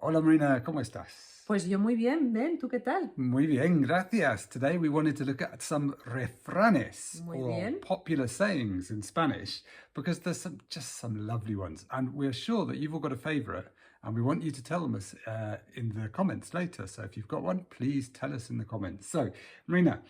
Hola Marina, ¿cómo estás? Pues yo muy bien, Ben, ¿tú qué tal? Muy bien, gracias. Today we wanted to look at some refranes Muy or bien. popular sayings in Spanish because there's just some lovely ones and we're sure that you've all got a favorite and we want you to tell us in the comments later. So if you've got one, please tell us in the comments. So Marina,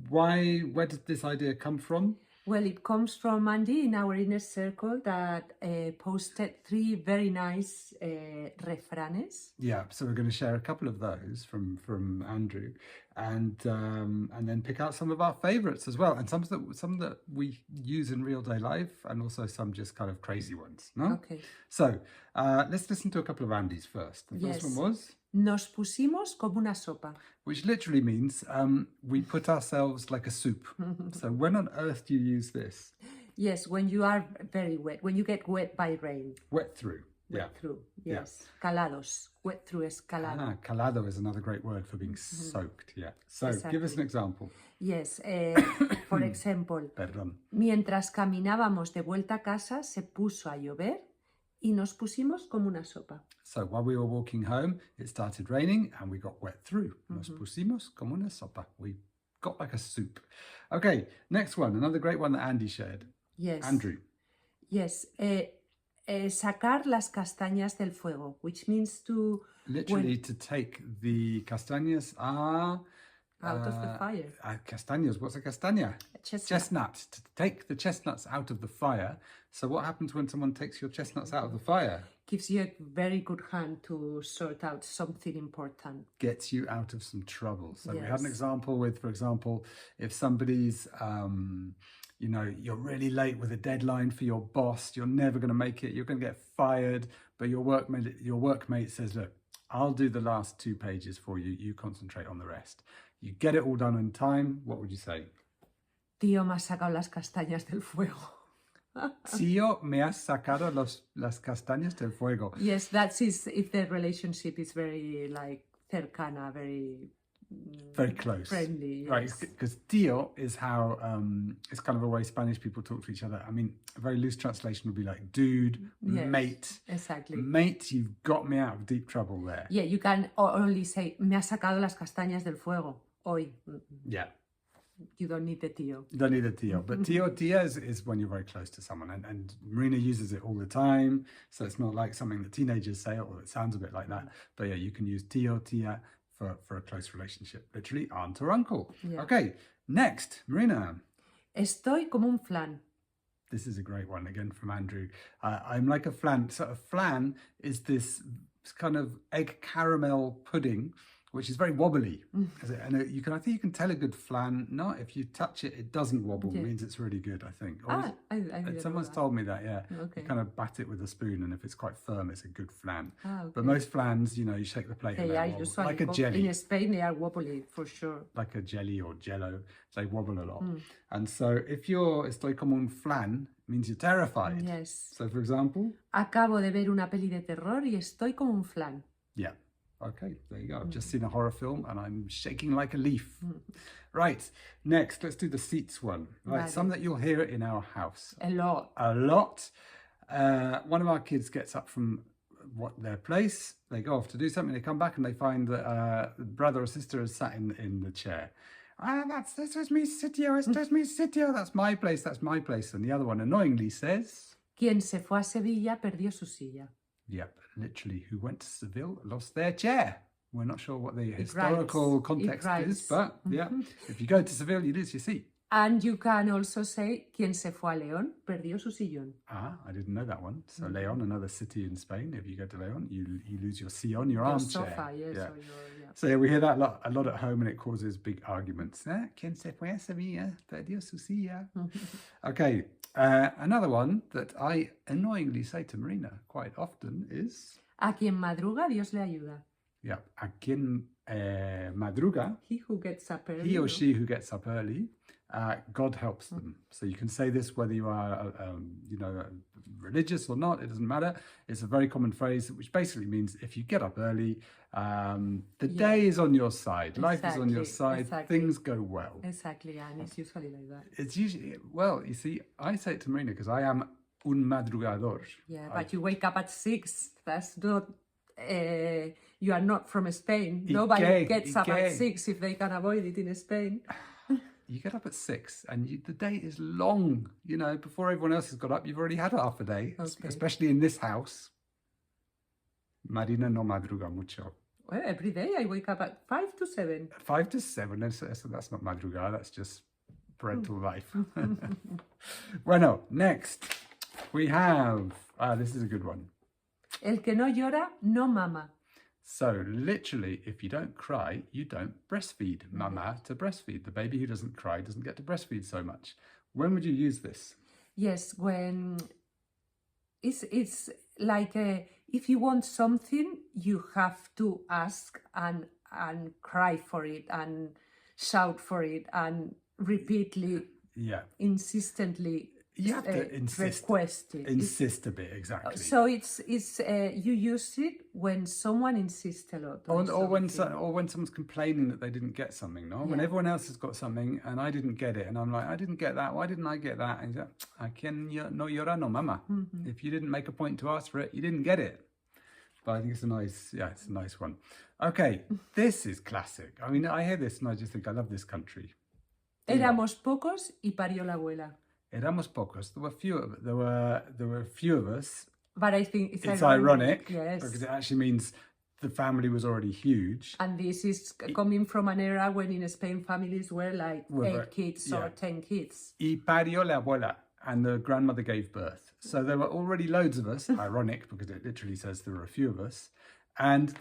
where did this idea come from? Well, it comes from Andy in our inner circle that posted 3 very nice refranes. Yeah, so we're going to share a couple of those from Andrew, and then pick out some of our favorites as well, and some that we use in real day life, and also some just kind of crazy ones. No? Okay. So let's listen to a couple of Andy's first. The first one was Nos pusimos como una sopa. which literally means we put ourselves like a soup. So when on earth do you use this? Yes, when you are very wet, when you get wet by rain. Wet through. Wet through, yes. Yeah. Calados. Wet through is calado. Calado is another great word for being soaked, yeah. So give us an example. Yes, for example, Perdón. Mientras caminábamos de vuelta a casa, se puso a llover y nos pusimos como una sopa. So while we were walking home, it started raining and we got wet through. Nos pusimos como una sopa. We got like a soup. Okay, next one, another great one that Andy shared. Yes. Andrew. Yes. Sacar las castañas del fuego, which means to... Literally to take the castañas are... out of the fire. Castañas, what's a castaña? Chestnut. To take the chestnuts out of the fire. So what happens when someone takes your chestnuts out of the fire? Gives you a very good hand to sort out something important. Gets you out of some trouble. So yes. We had an example with, for example, if somebody's, you know, you're really late with a deadline for your boss, you're never going to make it, you're going to get fired, but your workmate says, look, I'll do the last 2 pages for you, you concentrate on the rest. You get it all done in time, what would you say? Tío, me has sacado las castañas del fuego. Tío, me has sacado las castañas del fuego. Yes, that's if the relationship is very like cercana, very close, friendly. Yes. Right? Because tío is how it's kind of a way Spanish people talk to each other. I mean, a very loose translation would be like dude, yes, mate. Exactly. Mate, you've got me out of deep trouble there. Yeah, you can only say me has sacado las castañas del fuego hoy. Yeah. You don't need the tío. You don't need the tío. But tío, tía is when you're very close to someone. And Marina uses it all the time. So it's not like something that teenagers say, or it sounds a bit like that. But yeah, you can use tío, tía for a close relationship. Literally aunt or uncle. Yeah. Okay, next, Marina. Estoy como un flan. This is a great one, again from Andrew. I'm like a flan. So a flan is this kind of egg caramel pudding, which is very wobbly. And I think you can tell a good flan, no, if you touch it, it doesn't wobble. It means it's really good, I think. Someone's told me that, yeah. Okay. You kind of bat it with a spoon, and if it's quite firm, it's a good flan. Okay. But most flans, you know, you shake the plate and they wobble. Like a jelly. In Spain, they are wobbly, for sure. Like a jelly or jello, they wobble a lot. And so if you're estoy como un flan, it means you're terrified. Yes. So for example? Acabo de ver una peli de terror y estoy como un flan. Yeah. Okay, there you go. I've just seen a horror film and I'm shaking like a leaf. Right, next, let's do the seats one. Right, some that you'll hear in our house. A lot. A lot. One of our kids gets up from their place, they go off to do something, they come back and they find that the brother or sister is sat in the chair. This was mi sitio, esto es mi sitio, that's my place. And the other one annoyingly says... Quien se fue a Sevilla perdió su silla. Yep, literally, who went to Seville lost their chair. We're not sure what the historical context is, but yeah, if you go to Seville, you lose your seat. And you can also say, quien se fue a León, perdió su sillón. Ah, I didn't know that one. So León, another city in Spain. If you go to León, you lose your sillón, your armchair. Sofa, yes, yeah. yeah. So yeah, we hear that a lot at home, and it causes big arguments. Quien se fue a Sevilla, perdió su silla. Okay, another one that I annoyingly say to Marina quite often is... A quien madruga, Dios le ayuda. Yeah, a quien madruga, he who gets up early. He or she who gets up early, God helps them. So you can say this whether you are, religious or not, it doesn't matter. It's a very common phrase, which basically means if you get up early, the day is on your side, life is on your side, things go well. Exactly, and it's usually like that. It's usually, well, you see, I say it to Marina because I am un madrugador. Yeah, but you wake up at 6, that's not you are not from Spain. ¿Y Nobody qué? gets ¿Y up at qué? 6 if they can avoid it in Spain. You get up at 6 and the day is long. Before everyone else has got up, you've already had half a day, Okay. especially in this house. Marina no madruga mucho. Well, every day I wake up at 5 to 7. 5 to 7, that's not madrugar, that's just parental life. Bueno, next we have, this is a good one. El que no llora, no mama. So literally, if you don't cry, you don't breastfeed. Mama to breastfeed. The baby who doesn't cry doesn't get to breastfeed so much. When would you use this? Yes, when it's like if you want something, you have to ask and cry for it and shout for it and repeatedly, insistently You have to insist. Request it. Insist a bit, exactly. So it's you use it when someone insists a lot. Or when someone's complaining that they didn't get something, no? When everyone else has got something and I didn't get it, and I'm like, I didn't get that. Why didn't I get that? And he's like, Quien no llora no mama. If you didn't make a point to ask for it, you didn't get it. But I think it's a nice one. Okay, this is classic. I mean, I hear this and I just think I love this country. Éramos pocos y parió la abuela. Éramos pocos. There were a few of us. But I think it's ironic, yes, because it actually means the family was already huge. And this is coming from an era when in Spain families were like 8 kids or 10 kids. Y parió la abuela, and the grandmother gave birth. So there were already loads of us. Ironic, because it literally says there were a few of us. And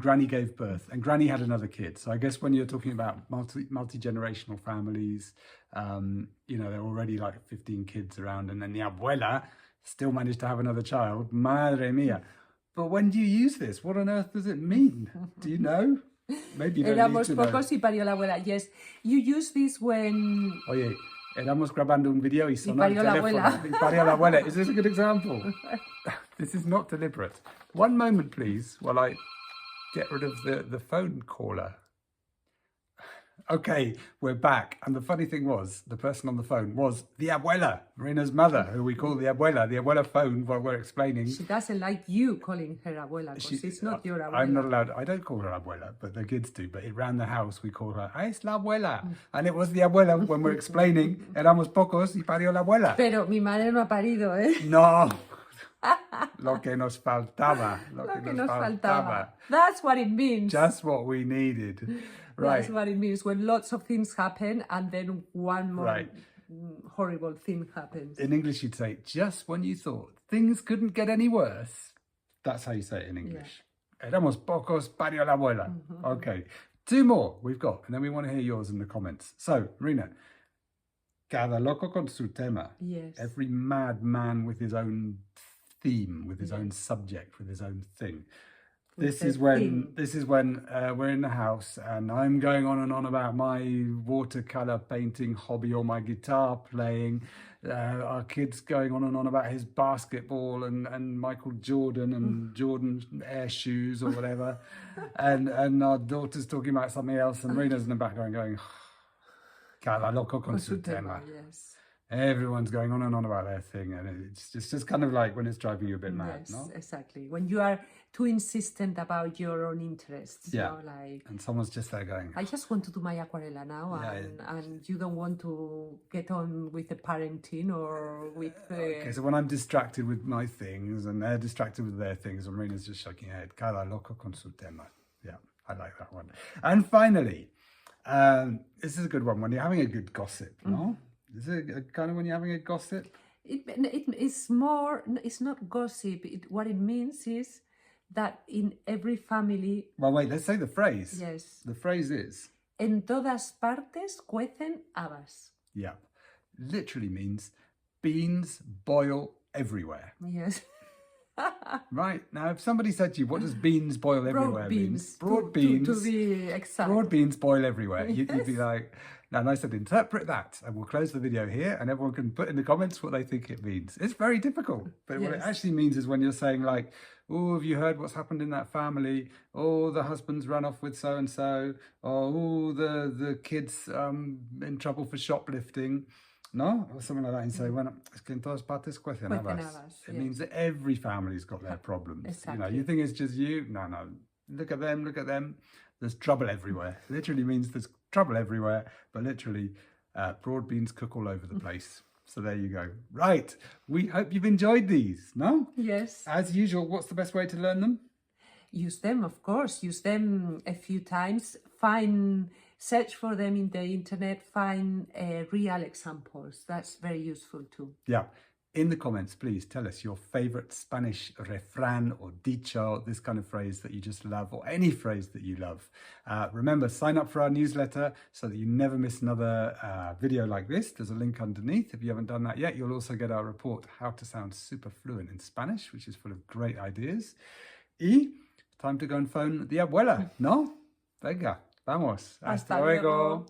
Granny gave birth, and Granny had another kid. So I guess when you're talking about multi-generational families, there are already like 15 kids around, and then the abuela still managed to have another child. Madre mía. But when do you use this? What on earth does it mean? Do you know? Maybe you don't Éramos need to pocos y parió la abuela. Yes, you use this when... Oye, éramos grabando un video y sonó el parió la teléfono. abuela. Y parió la abuela. Is this a good example? This is not deliberate. One moment, please, while I get rid of the phone caller. Okay, we're back. And the funny thing was, the person on the phone was the abuela, Marina's mother, who we call the abuela. The abuela phoned while we're explaining. She doesn't like you calling her abuela, because it's not your abuela. I'm not allowed. I don't call her abuela, but the kids do. But around the house, we call her, es la abuela. And it was the abuela when we're explaining, éramos pocos y parió la abuela. Pero mi madre no ha parido, ¿eh? No. Lo que nos faltaba. Lo que nos faltaba. That's what it means. Just what we needed. Right. That's what it means when lots of things happen and then one more horrible thing happens. In English, you'd say, just when you thought things couldn't get any worse. That's how you say it in English. Éramos pocos, parió la abuela. Okay. 2 more we've got, and then we want to hear yours in the comments. So, Marina, cada loco con su tema. Yes. Every mad man with his own theme, with his own subject, with his own thing. This is when we're in the house and I'm going on and on about my watercolor painting hobby or my guitar playing. Our kid's going on and on about his basketball and Michael Jordan and Jordan Air shoes or whatever. and our daughter's talking about something else, and Marina's in the background going, cada loco con su tema. Yes. Everyone's going on and on about their thing, and it's just kind of like when it's driving you a bit mad, no? Exactly. When you are too insistent about your own interests. Yeah. Like, and someone's just there going, I just want to do my aquarela now, and you don't want to get on with the parenting or with... Okay, so when I'm distracted with my things and they're distracted with their things, and Marina's just shaking her head, cada loco con su tema. Yeah, I like that one. And finally, this is a good one, when you're having a good gossip, no? Is it kind of when you're having a gossip? It's more, it's not gossip. What it means is that in every family... Well, wait, let's say the phrase. Yes. The phrase is... En todas partes cuecen habas. Yeah. Literally means beans boil everywhere. Yes. Right. Now, if somebody said to you, what does beans boil everywhere mean? Broad beans. To be exact. Broad beans boil everywhere. You'd be like... And I said, interpret that, and we'll close the video here, and everyone can put in the comments what they think it means. It's very difficult, but what it actually means is when you're saying like, oh, have you heard what's happened in that family? Oh, the husband's run off with so-and-so. Oh, the kid's in trouble for shoplifting. no? Or something like that. And say, bueno, es que en todas partes cuecen Cuecen habas. habas, It yes. means that every family's got their problems. Exactly. You think it's just you? No. Look at them. There's trouble everywhere. Literally means there's trouble everywhere, but literally broad beans cook all over the place. So there you go. Right. We hope you've enjoyed these, no? Yes. As usual, what's the best way to learn them? Use them, of course. Use them a few times. Search for them in the internet. Find real examples. That's very useful too. Yeah. In the comments, please tell us your favorite Spanish refrán or dicho, this kind of phrase that you just love, or any phrase that you love. Remember, sign up for our newsletter so that you never miss another video like this. There's a link underneath. If you haven't done that yet, you'll also get our report, How to Sound Super Fluent in Spanish, which is full of great ideas. Y time to go and phone the abuela, ¿no? Venga, vamos. Hasta luego.